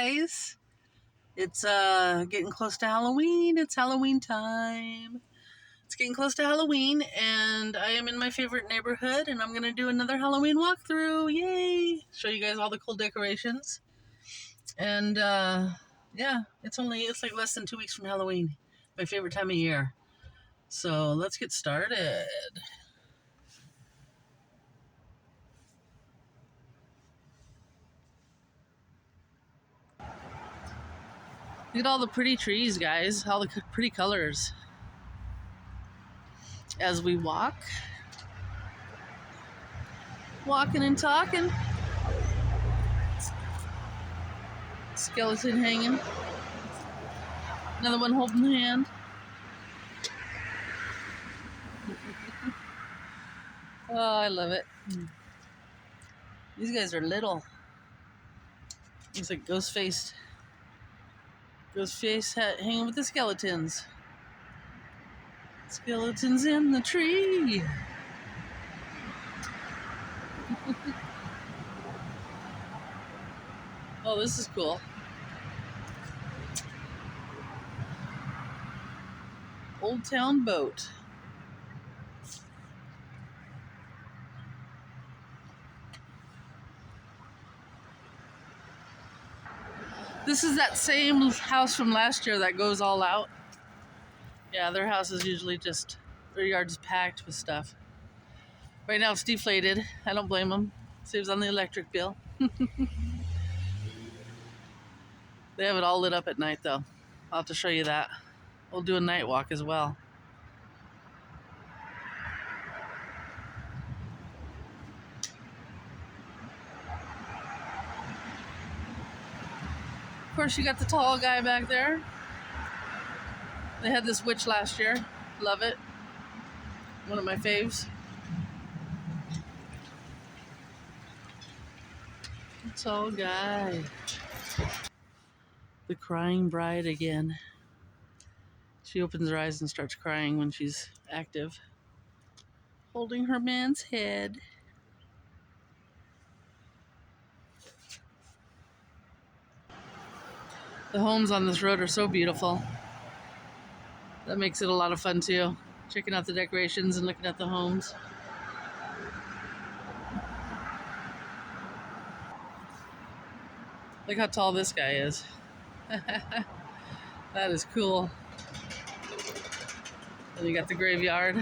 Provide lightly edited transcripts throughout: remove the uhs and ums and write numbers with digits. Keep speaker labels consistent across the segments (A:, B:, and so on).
A: guys. It's getting close to Halloween. It's Halloween time. It's getting close to Halloween, and I am in my favorite neighborhood, and I'm gonna do another Halloween walkthrough. Yay! Show you guys all the cool decorations. And yeah, it's like less than 2 weeks from Halloween. My favorite time of year. So let's get started. Look at all the pretty trees, guys. All the pretty colors. As we walk. Walking and talking. Skeleton hanging. Another one holding the hand. Oh, I love it. These guys are little. Looks like Ghostface hanging with the skeletons. Skeletons in the tree. Oh, this is cool. Old Town Boat. This is that same house from last year that goes all out. Yeah, their house is usually just, their yard's packed with stuff. Right now it's deflated. I don't blame them. Saves on the electric bill. They have it all lit up at night though. I'll have to show you that. We'll do a night walk as well. Of course, you got the tall guy back there. They had this witch last year. Love it. One of my faves. Tall guy. The crying bride again. She opens her eyes and starts crying when she's active. Holding her man's head. The homes on this road are so beautiful. That makes it a lot of fun too. Checking out the decorations and looking at the homes. Look how tall this guy is. That is cool. And you got the graveyard.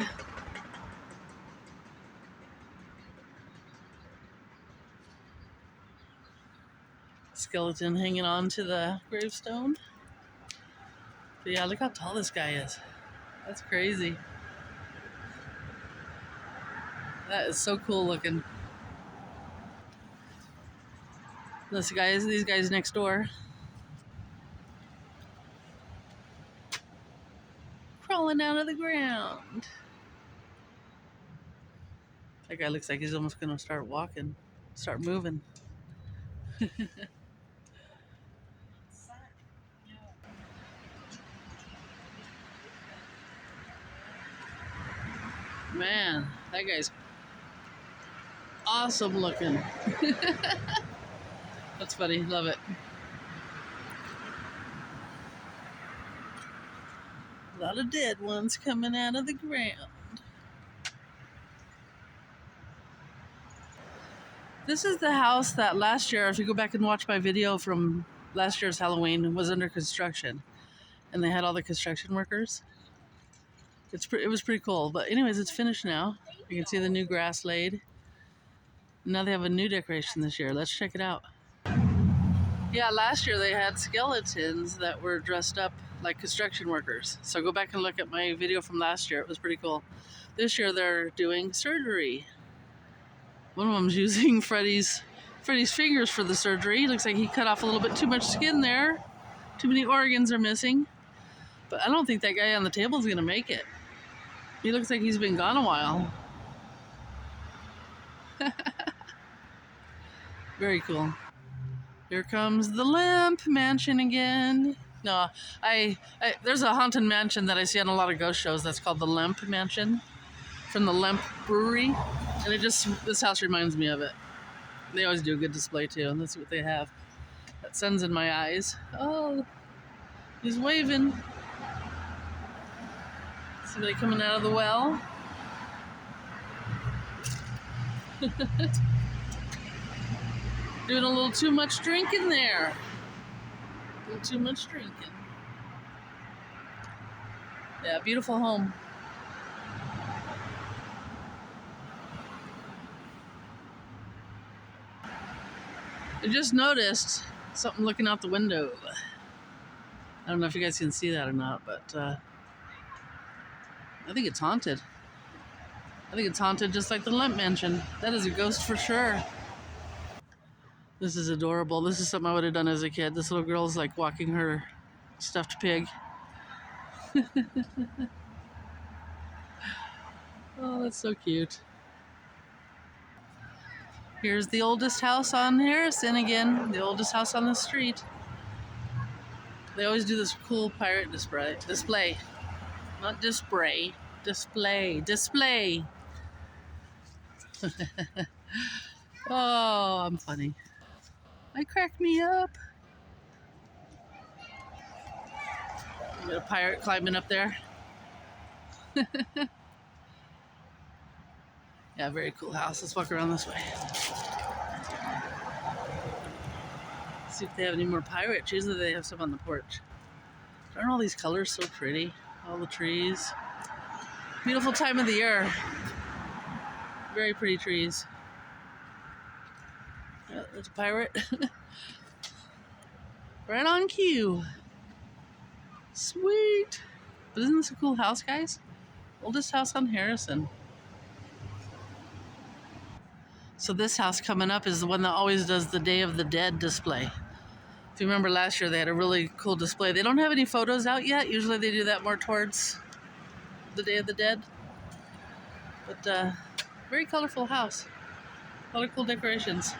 A: Skeleton hanging on to the gravestone. But yeah, look how tall this guy is. That's crazy. That is so cool looking. These guys next door. Crawling out of the ground. That guy looks like he's almost gonna start walking, start moving. Man, that guy's awesome looking. That's funny, love it. A lot of dead ones coming out of the ground. This is the house that last year, if you go back and watch my video from last year's Halloween, was under construction. And they had all the construction workers. It was pretty cool. But anyways, it's finished now. You can see the new grass laid. Now they have a new decoration this year. Let's check it out. Yeah, last year they had skeletons that were dressed up like construction workers. So go back and look at my video from last year. It was pretty cool. This year they're doing surgery. One of them's using Freddy's fingers for the surgery. Looks like he cut off a little bit too much skin there. Too many organs are missing. But I don't think that guy on the table is gonna make it. He looks like he's been gone a while. Very cool. Here comes the Lemp Mansion again. No, there's a haunted mansion that I see on a lot of ghost shows that's called the Lemp Mansion from the Lemp Brewery. And this house reminds me of it. They always do a good display too, and that's what they have. That sun's in my eyes. Oh, he's waving. Somebody coming out of the well. Doing a little too much drinking there. A little too much drinking. Yeah, beautiful home. I just noticed something looking out the window. I don't know if you guys can see that or not, but I think it's haunted. I think it's haunted just like the Lemp Mansion. That is a ghost for sure. This is adorable. This is something I would have done as a kid. This little girl's like walking her stuffed pig. Oh, that's so cute. Here's the oldest house on Harrison again. The oldest house on the street. They always do this cool pirate display. Not display. Display. Oh, I'm funny. I crack me up. Got a pirate climbing up there. Yeah, very cool house. Let's walk around this way. See if they have any more pirates. Usually they have some on the porch. Aren't all these colors so pretty? All the trees. Beautiful time of the year. Very pretty trees. Yeah, there's a pirate. Right on cue. Sweet. But isn't this a cool house, guys? Oldest house on Harrison. So this house coming up is the one that always does the Day of the Dead display. If you remember last year, they had a really cool display. They don't have any photos out yet. Usually they do that more towards the Day of the Dead. But very colorful house. A lot of cool decorations.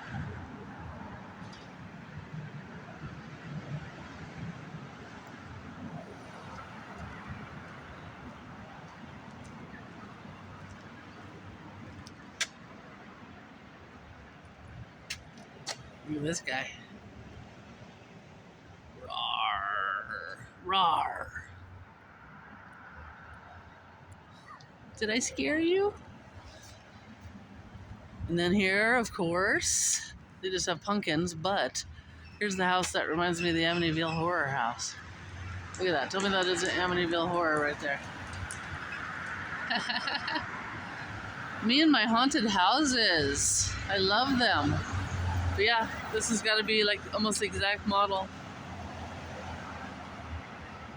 A: Look at this guy. Rawr. Rawr. Did I scare you? And then here, of course, they just have pumpkins, but here's the house that reminds me of the Amityville Horror house. Look at that. Tell me that isn't Amityville Horror right there. Me and my haunted houses. I love them. But yeah, this has got to be like almost the exact model.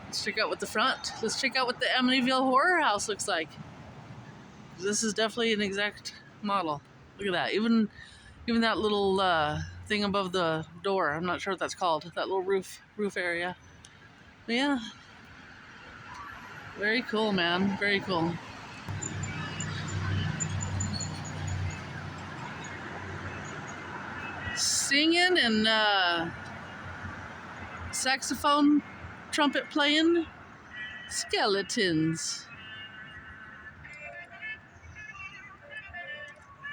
A: Let's check out what the front. Let's check out what the Amityville Horror house looks like. This is definitely an exact model. Look at that. Even that little thing above the door. I'm not sure what that's called. That little roof area. But yeah. Very cool, man. Very cool. Singing and saxophone, trumpet playing, skeletons.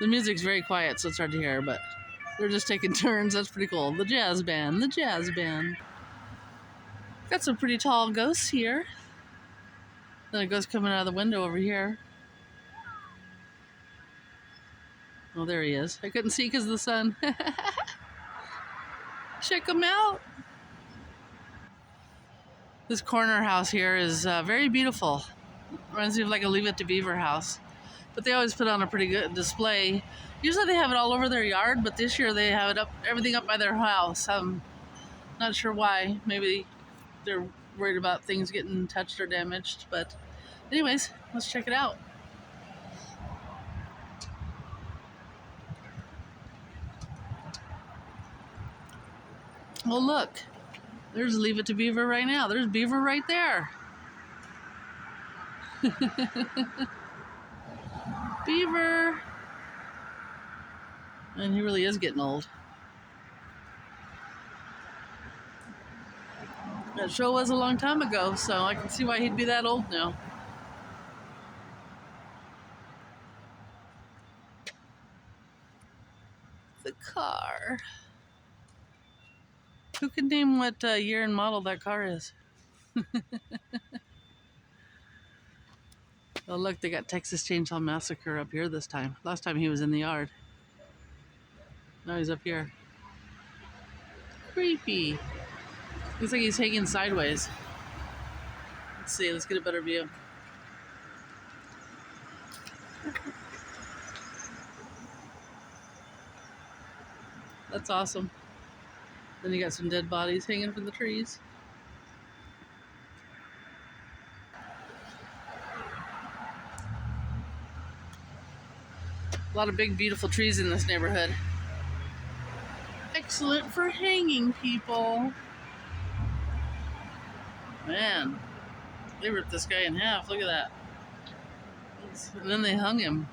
A: The music's very quiet, so it's hard to hear, but they're just taking turns. That's pretty cool. The jazz band. Got some pretty tall ghosts here. Then a ghost coming out of the window over here. Oh, there he is. I couldn't see because of the sun. Check him out. This corner house here is very beautiful. Reminds me of like a Leave It to Beaver house. But they always put on a pretty good display. Usually they have it all over their yard, but this year they have it everything up by their house. I'm not sure why. Maybe they're worried about things getting touched or damaged. But anyways, let's check it out. Well, look. There's Leave It to Beaver right now. There's Beaver right there. Beaver. And he really is getting old. That show was a long time ago, so I can see why he'd be that old now. The car. Who can name what year and model that car is? Oh, look, they got Texas Chainsaw Massacre up here this time. Last time he was in the yard. Now he's up here. Creepy. Looks like he's hanging sideways. Let's see, let's get a better view. That's awesome. Then you got some dead bodies hanging from the trees. A lot of big, beautiful trees in this neighborhood. Excellent for hanging people. Man, they ripped this guy in half. Look at that. And then they hung him.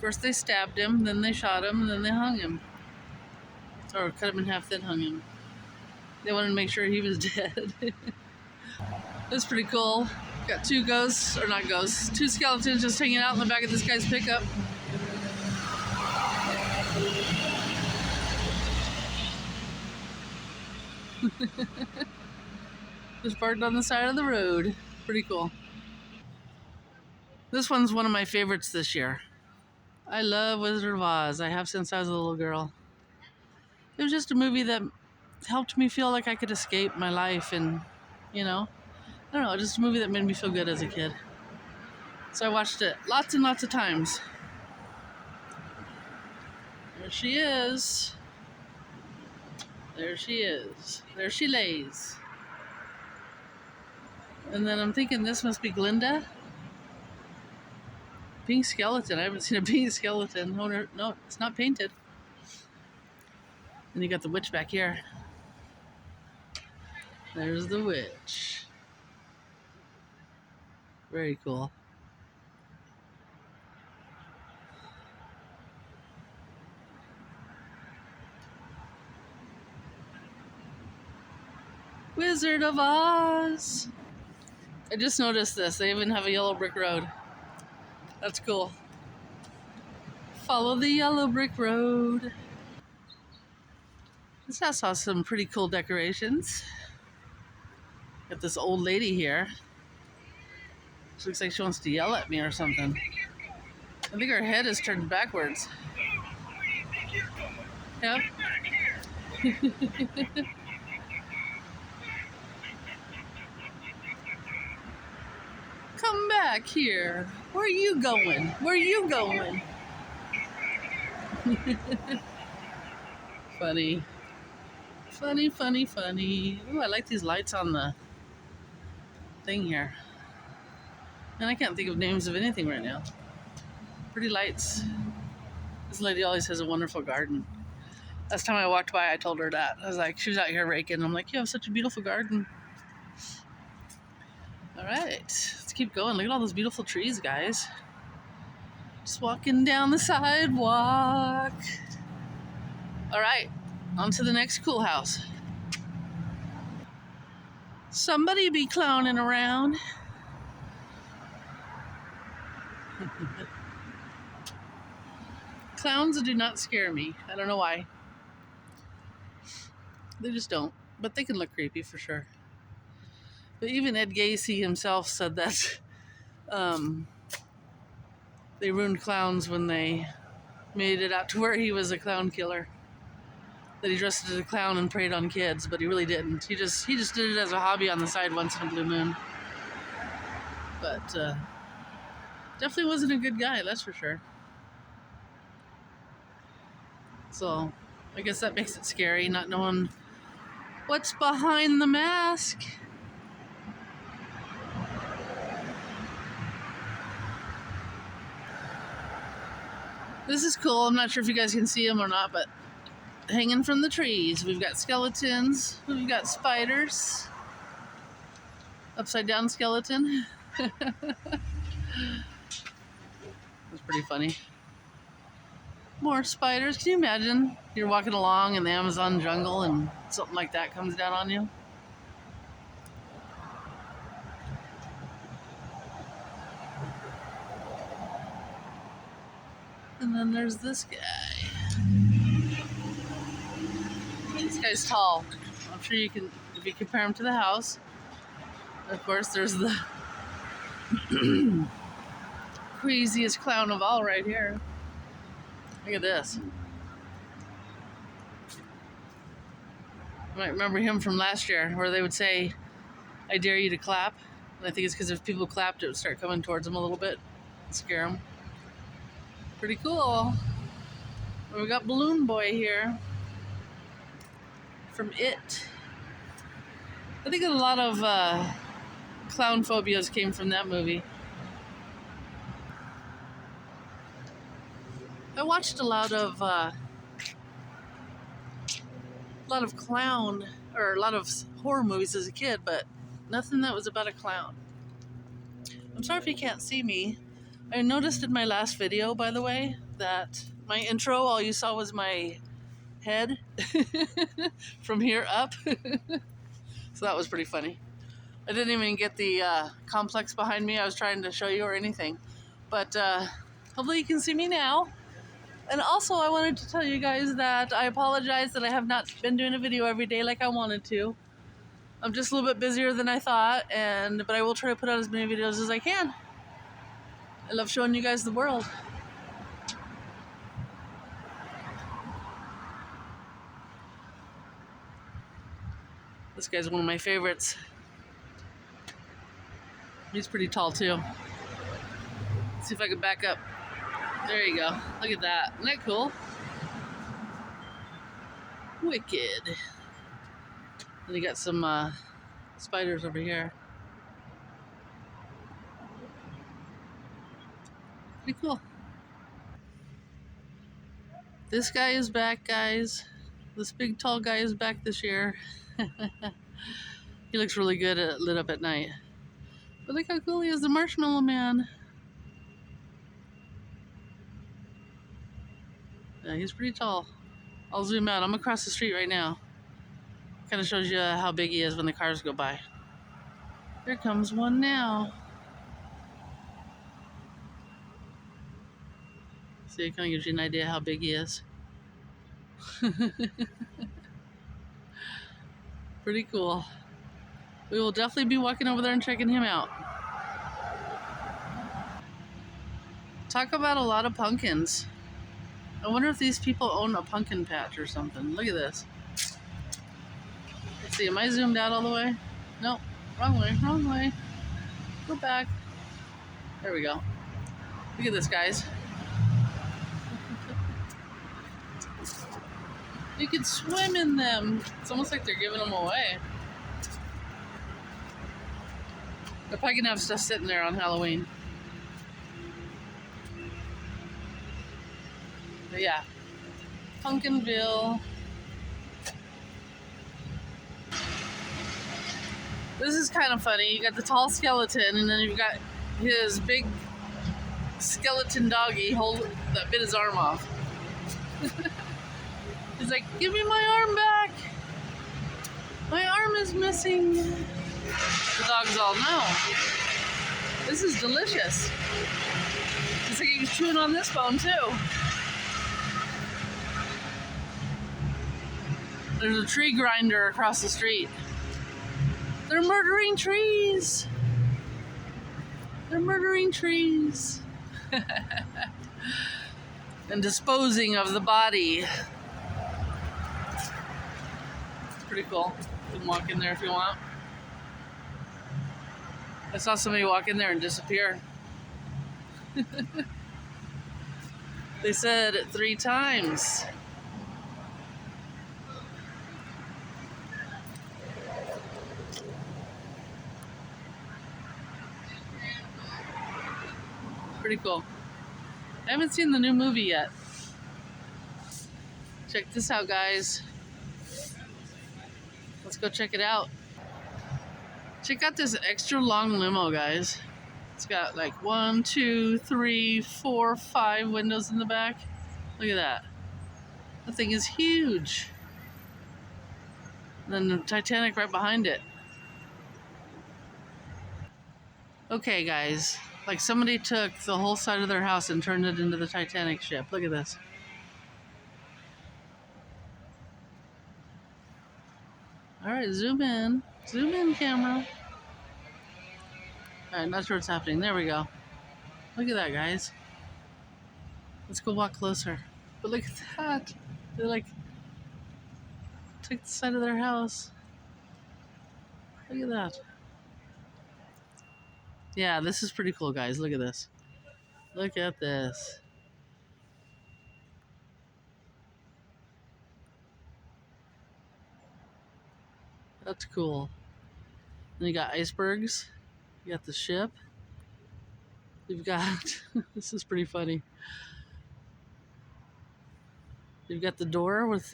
A: First they stabbed him, then they shot him, and then they hung him. Or cut him in half, then hung him. They wanted to make sure he was dead. That's pretty cool. Got two ghosts, or not ghosts, two skeletons just hanging out in the back of this guy's pickup. Just parked on the side of the road. Pretty cool. This one's one of my favorites this year. I love Wizard of Oz. I have since I was a little girl. It was just a movie that helped me feel like I could escape my life and, you know, I don't know, just a movie that made me feel good as a kid. So I watched it lots and lots of times. There she is. There she is. There she lays. And then I'm thinking this must be Glinda. Pink skeleton. I haven't seen a pink skeleton. No, it's not painted. And you got the witch back here. There's the witch. Very cool. Wizard of Oz. I just noticed this. They even have a yellow brick road. That's cool. Follow the yellow brick road. This house has some pretty cool decorations. Got this old lady here. She looks like she wants to yell at me or something. I think her head is turned backwards. Yep. Come back here. Where are you going? Where are you going? Funny. Funny, funny, funny. Ooh, I like these lights on the thing here. And I can't think of names of anything right now. Pretty lights. This lady always has a wonderful garden. Last time I walked by, I told her that. I was like, she was out here raking. I'm like, you have such a beautiful garden. All right, let's keep going. Look at all those beautiful trees, guys. Just walking down the sidewalk. All right, on to the next cool house. Somebody be clowning around. Clowns do not scare me. I don't know why. They just don't. But they can look creepy for sure. But even Ed Gacy himself said that they ruined clowns when they made it out to where he was a clown killer. That he dressed as a clown and preyed on kids, but he really didn't. He just did it as a hobby on the side once in a blue moon. But definitely wasn't a good guy, that's for sure. So I guess that makes it scary, not knowing what's behind the mask. This is cool. I'm not sure if you guys can see them or not, but hanging from the trees. We've got skeletons. We've got spiders. Upside down skeleton. That's pretty funny. More spiders. Can you imagine? You're walking along in the Amazon jungle and something like that comes down on you. And then there's this guy. This guy's tall. I'm sure you can, if you compare them to the house. Of course, there's the craziest clown of all right here. Look at this. I might remember him from last year, where they would say, "I dare you to clap." And I think it's because if people clapped, it would start coming towards them a little bit and scare them. Pretty cool. We got Balloon Boy here from It. I think a lot of clown phobias came from that movie. I watched a lot of clown or a lot of horror movies as a kid, but nothing that was about a clown. I'm sorry if you can't see me. I noticed in my last video, by the way, that my intro, all you saw was my head from here up. So that was pretty funny. I didn't even get the complex behind me I was trying to show you or anything. But hopefully you can see me now. And also I wanted to tell you guys that I apologize that I have not been doing a video every day like I wanted to. I'm just a little bit busier than I thought, but I will try to put out as many videos as I can. I love showing you guys the world. This guy's one of my favorites. He's pretty tall too. Let's see if I can back up. There you go. Look at that. Isn't that cool? Wicked. Then you got some spiders over here. Pretty cool. This guy is back, guys. This big tall guy is back this year. He looks really good lit up at night. But look how cool he is, the Marshmallow Man. Yeah, he's pretty tall. I'll zoom out. I'm across the street right now. Kind of shows you how big he is when the cars go by. Here comes one now. See, it kind of gives you an idea how big he is. Pretty cool. We will definitely be walking over there and checking him out. Talk about a lot of pumpkins. I wonder if these people own a pumpkin patch or something. Look at this. Let's see, am I zoomed out all the way? No, wrong way, wrong way. Go back. There we go. Look at this, guys. You can swim in them. It's almost like they're giving them away. They're probably gonna have stuff sitting there on Halloween. But yeah, Pumpkinville. This is kind of funny. You got the tall skeleton, and then you've got his big skeleton doggy that bit his arm off. He's like, "Give me my arm back. My arm is missing." The dog's all, "No, this is delicious." It's like he was chewing on this bone too. There's a tree grinder across the street. They're murdering trees. They're murdering trees. And disposing of the body. It's pretty cool. You can walk in there if you want. I saw somebody walk in there and disappear. They said it 3 times. Pretty cool. I haven't seen the new movie yet. Check this out, guys. Let's go check it out. Check out this extra long limo, guys. It's got like 1, 2, 3, 4, 5 windows in the back. Look at that. That thing is huge. And then the Titanic right behind it. Okay, guys. Like somebody took the whole side of their house and turned it into the Titanic ship. Look at this. All right, zoom in. Zoom in, camera. All right, not sure what's happening. There we go. Look at that, guys. Let's go walk closer. But look at that. They like took the side of their house. Look at that. Yeah, this is pretty cool, guys. Look at this. Look at this. That's cool. Then you got icebergs. You got the ship. You've got, this is pretty funny. You've got the door with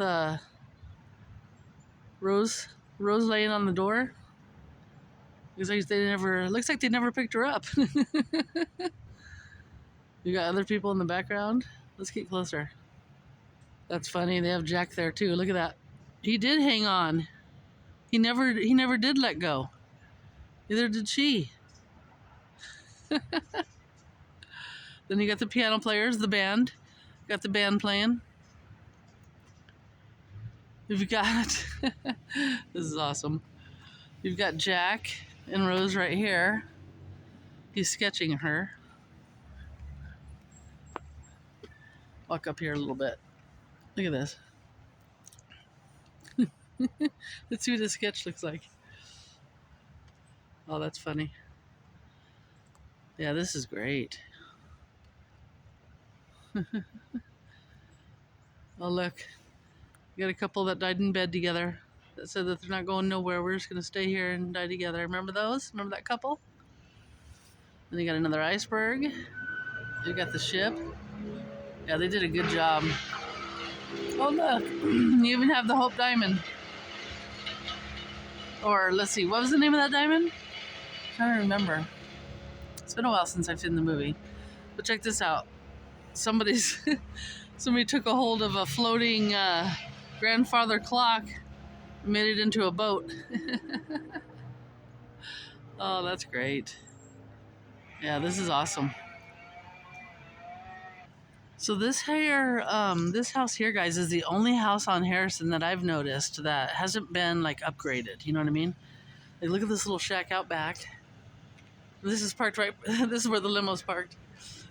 A: Rose laying on the door. Looks like they never picked her up. You got other people in the background. Let's get closer. That's funny. They have Jack there too. Look at that. He did hang on. He never did let go. Neither did she. Then you got the piano players, the band. Got the band playing. You've got this is awesome. You've got Jack and Rose right here. He's sketching her. Walk up here a little bit. Look at this. Let's see what the sketch looks like. Oh, that's funny. Yeah, this is great. Oh, look. You got a couple that died in bed together that said that they're not going nowhere. We're just going to stay here and die together. Remember those? Remember that couple? Then you got another iceberg. You got the ship. Yeah, they did a good job. Oh, look. You even have the Hope Diamond. Or, let's see, what was the name of that diamond? I'm trying to remember. It's been a while since I've seen the movie. But check this out. Somebody took a hold of a floating grandfather clock and made it into a boat. Oh, that's great. Yeah, this is awesome. So this house here, guys, is the only house on Harrison that I've noticed that hasn't been like upgraded. You know what I mean? Like, look at this little shack out back. This is parked right. This is where the limo's parked.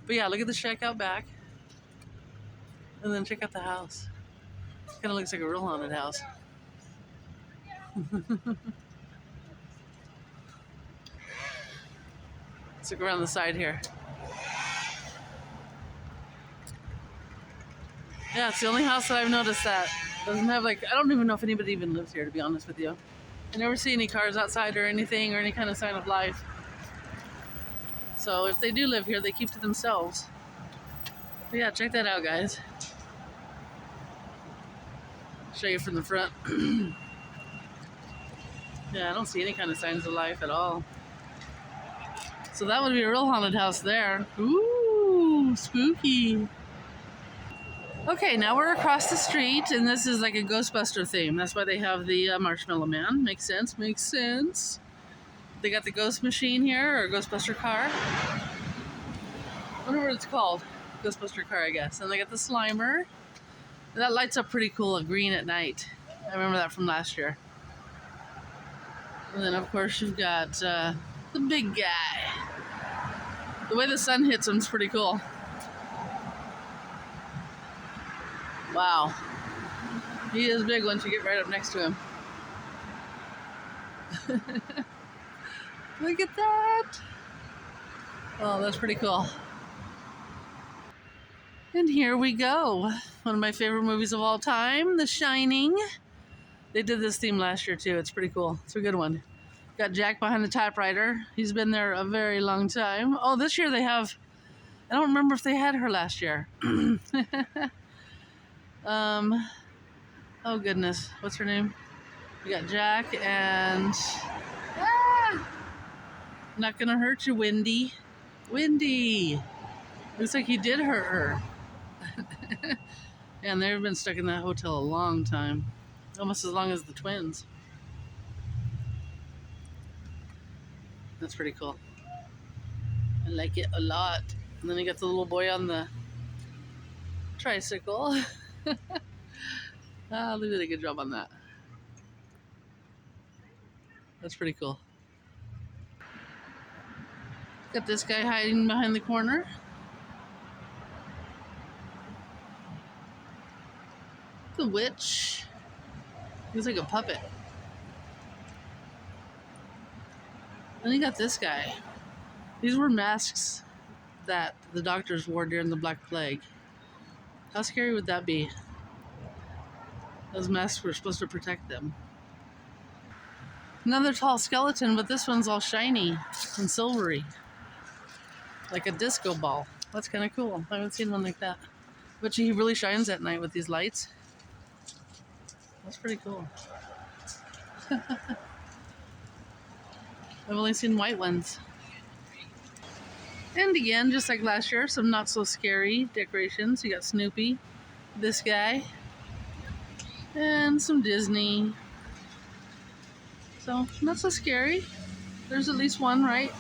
A: But yeah, look at the shack out back. And then check out the house. Kind of looks like a real haunted house. Let's look around the side here. Yeah, it's the only house that I've noticed that doesn't have, like, I don't even know if anybody even lives here, to be honest with you. I never see any cars outside or anything or any kind of sign of life. So if they do live here, they keep to themselves. But yeah, check that out, guys. Show you from the front. Yeah, I don't see any kind of signs of life at all. So that would be a real haunted house there. Ooh, spooky. Okay, now we're across the street, and this is like a Ghostbuster theme. That's why they have the Marshmallow Man. Makes sense, makes sense. They got the ghost machine here, or Ghostbuster car. I wonder what it's called. Ghostbuster car, I guess. And they got the Slimer. That lights up pretty cool, green at night. I remember that from last year. And then, of course, you've got the big guy. The way the sun hits him is pretty cool. Wow. He is big once you get right up next to him. Look at that. Oh, that's pretty cool. And here we go. One of my favorite movies of all time, The Shining. They did this theme last year too. It's pretty cool. It's a good one. Got Jack behind the typewriter. He's been there a very long time. Oh, this year they have, I don't remember if they had her last year. Oh goodness, what's her name? We got Jack and not gonna hurt you, Wendy. Wendy. Looks like he did hurt her. And they've been stuck in that hotel a long time, almost as long as the twins. That's pretty cool. I like it a lot. And then you got the little boy on the tricycle. They did a good job on that. That's pretty cool. Got this guy hiding behind the corner. The witch. He's like a puppet. And you got this guy. These were masks that the doctors wore during the Black Plague. How scary would that be? Those masks were supposed to protect them. Another tall skeleton, but this one's all shiny and silvery. Like a disco ball. That's kind of cool. I haven't seen one like that. But he really shines at night with these lights. That's pretty cool. I've only seen white ones. And again, just like last year, some not so scary decorations. You got Snoopy, this guy, and some Disney. So, not so scary. There's at least one, right?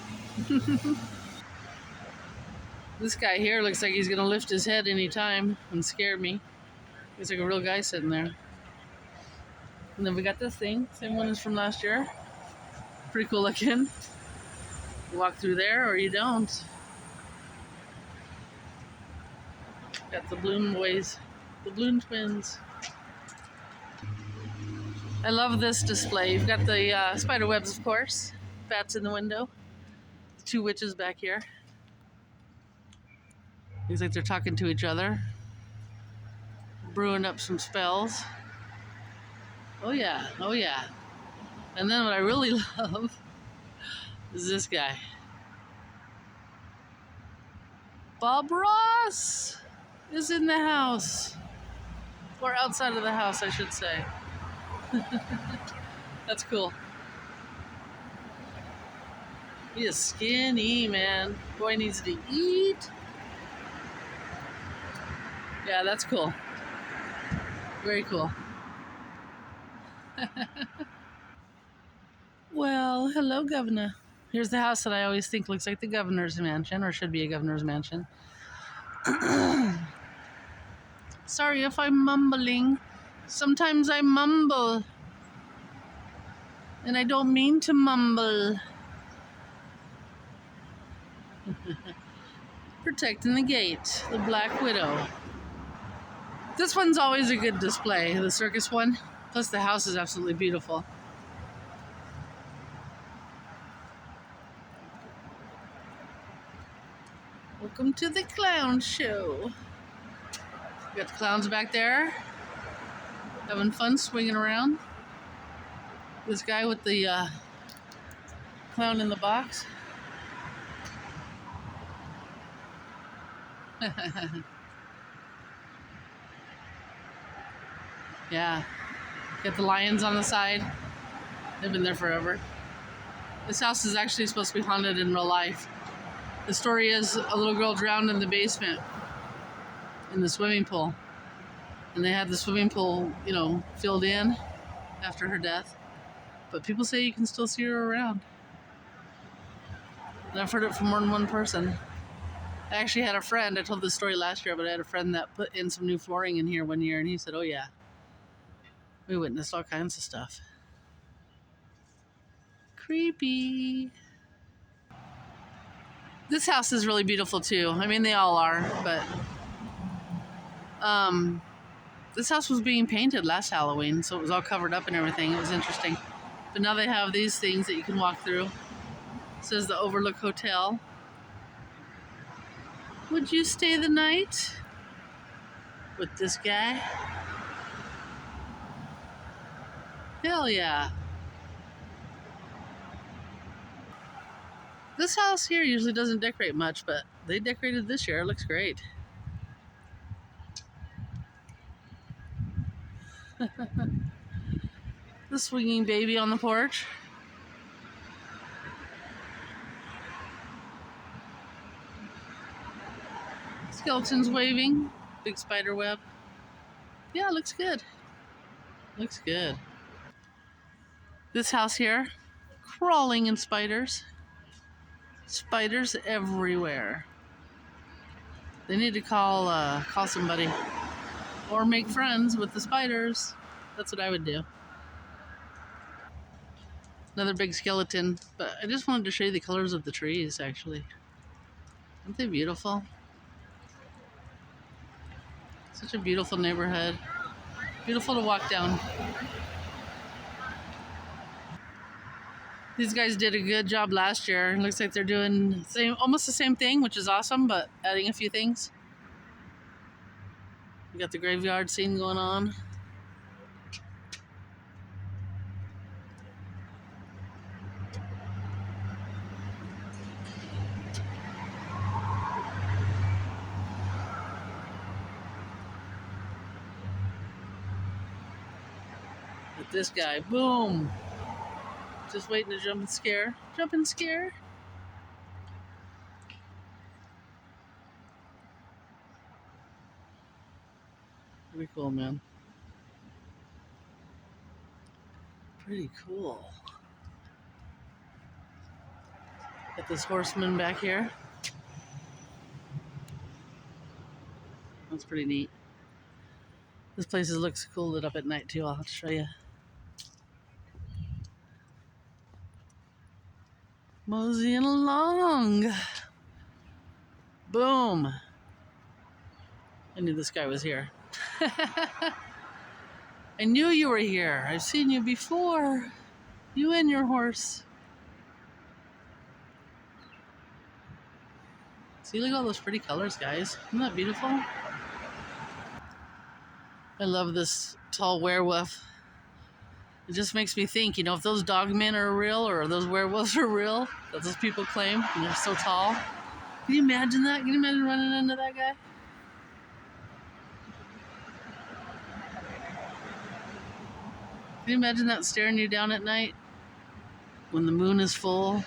A: This guy here looks like he's gonna lift his head anytime and scare me. He's like a real guy sitting there. And then we got this thing, same one as from last year. Pretty cool looking. You walk through there or you don't. Got the Bloom boys, the Bloom twins. I love this display. You've got the spider webs, of course. Bats in the window. The two witches back here. Looks like they're talking to each other. Brewing up some spells. Oh yeah, oh yeah. And then what I really love is this guy. Bob Ross is in the house. Or outside of the house, I should say. That's cool. He is skinny, man. Boy needs to eat. Yeah, that's cool. Very cool. Well, hello, Governor. Here's the house that I always think looks like the governor's mansion, or should be a governor's mansion. Sorry if I'm mumbling. Sometimes I mumble. And I don't mean to mumble. Protecting the gate, the Black Widow. This one's always a good display, the circus one. Plus the house is absolutely beautiful. Welcome to the clown show. We got the clowns back there, having fun swinging around. This guy with the clown in the box. Yeah, got the lions on the side. They've been there forever. This house is actually supposed to be haunted in real life. The story is a little girl drowned in the basement in the swimming pool. And they had the swimming pool, filled in after her death. But people say you can still see her around. And I've heard it from more than one person. I actually had a friend, I told this story last year, but I had a friend that put in some new flooring in here one year, and he said, oh yeah, we witnessed all kinds of stuff. Creepy. This house is really beautiful too. I mean, they all are, but this house was being painted last Halloween, so it was all covered up and everything. It was interesting. But now they have these things that you can walk through. It says the Overlook Hotel. Would you stay the night with this guy? Hell yeah. This house here usually doesn't decorate much, but they decorated this year. It looks great. The swinging baby on the porch. Skeletons waving. Big spider web. Yeah, looks good. Looks good. This house here, crawling in spiders. Spiders everywhere. They need to call somebody. Or make friends with the spiders. That's what I would do. Another big skeleton. But I just wanted to show you the colors of the trees, actually. Aren't they beautiful? Such a beautiful neighborhood. Beautiful to walk down. These guys did a good job last year. It looks like they're doing almost the same thing, which is awesome, but adding a few things. We got the graveyard scene going on. With this guy, boom! Just waiting to jump and scare. Jump and scare. Pretty cool, man. Pretty cool. Got this horseman back here. That's pretty neat. This place looks cool lit up at night too. I'll have to show you. Moseying along. Boom. I knew this guy was here. I knew you were here. I've seen you before. You and your horse. See, look at all those pretty colors, guys. Isn't that beautiful? I love this tall werewolf. It just makes me think, if those dogmen are real or those werewolves are real, that those people claim, and they're so tall. Can you imagine that? Can you imagine running into that guy? Can you imagine that staring you down at night when the moon is full?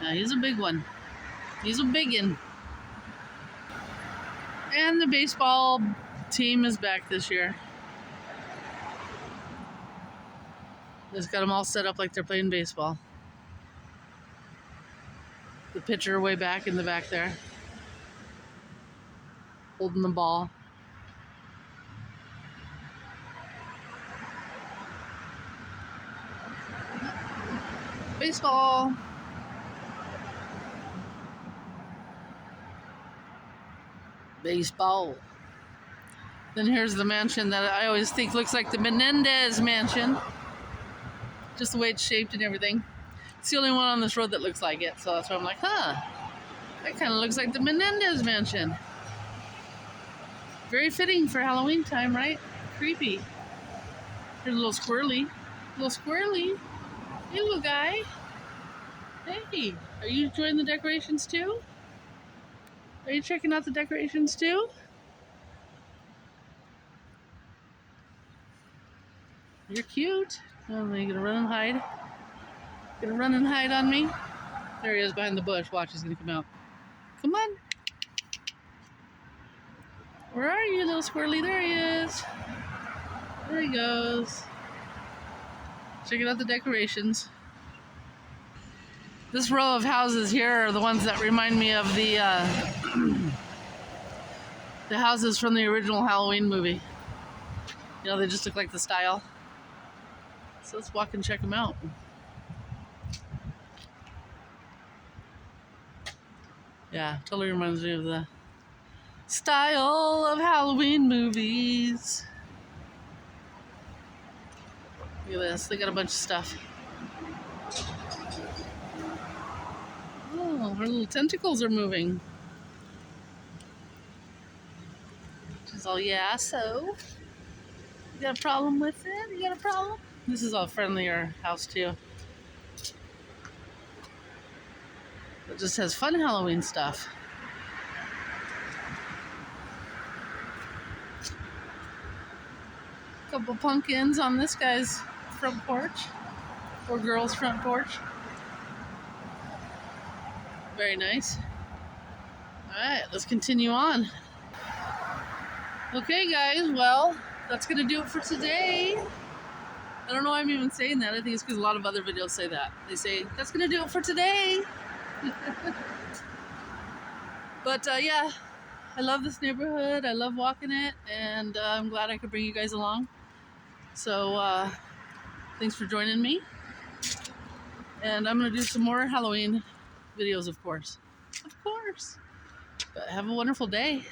A: Yeah, he's a big one. He's a biggin. And the baseball team is back this year. Just got them all set up like they're playing baseball. The pitcher way back in the back there, holding the ball. Baseball. Baseball. Then here's the mansion that I always think looks like the Menendez mansion. Just the way it's shaped and everything. It's the only one on this road that looks like it, so that's why I'm like, that kind of looks like the Menendez mansion. Very fitting for Halloween time, right? Creepy. Here's a little squirrely. Hey, little guy. Hey, are you enjoying the decorations too? Are you checking out the decorations too? You're cute. Oh, are you gonna run and hide? Gonna run and hide on me? There he is behind the bush. Watch, he's gonna come out. Come on. Where are you, little squirrely? There he is. There he goes. Checking out the decorations. This row of houses here are the ones that remind me of the houses from the original Halloween movie. They just look like the style. So let's walk and check them out. Yeah, totally reminds me of the style of Halloween movies. Look at this, they got a bunch of stuff. Oh, her little tentacles are moving. She's all, yeah, so? You got a problem with it? You got a problem? This is a friendlier house, too. It just has fun Halloween stuff. Couple pumpkins on this guy's front porch, or girl's front porch. Very nice. Alright, let's continue on. Okay guys, well, that's gonna do it for today. I don't know why I'm even saying that. I think it's because a lot of other videos say that. They say, that's gonna do it for today. But yeah, I love this neighborhood. I love walking it, and I'm glad I could bring you guys along. So Thanks for joining me. And I'm going to do some more Halloween videos, of course. Of course. But have a wonderful day.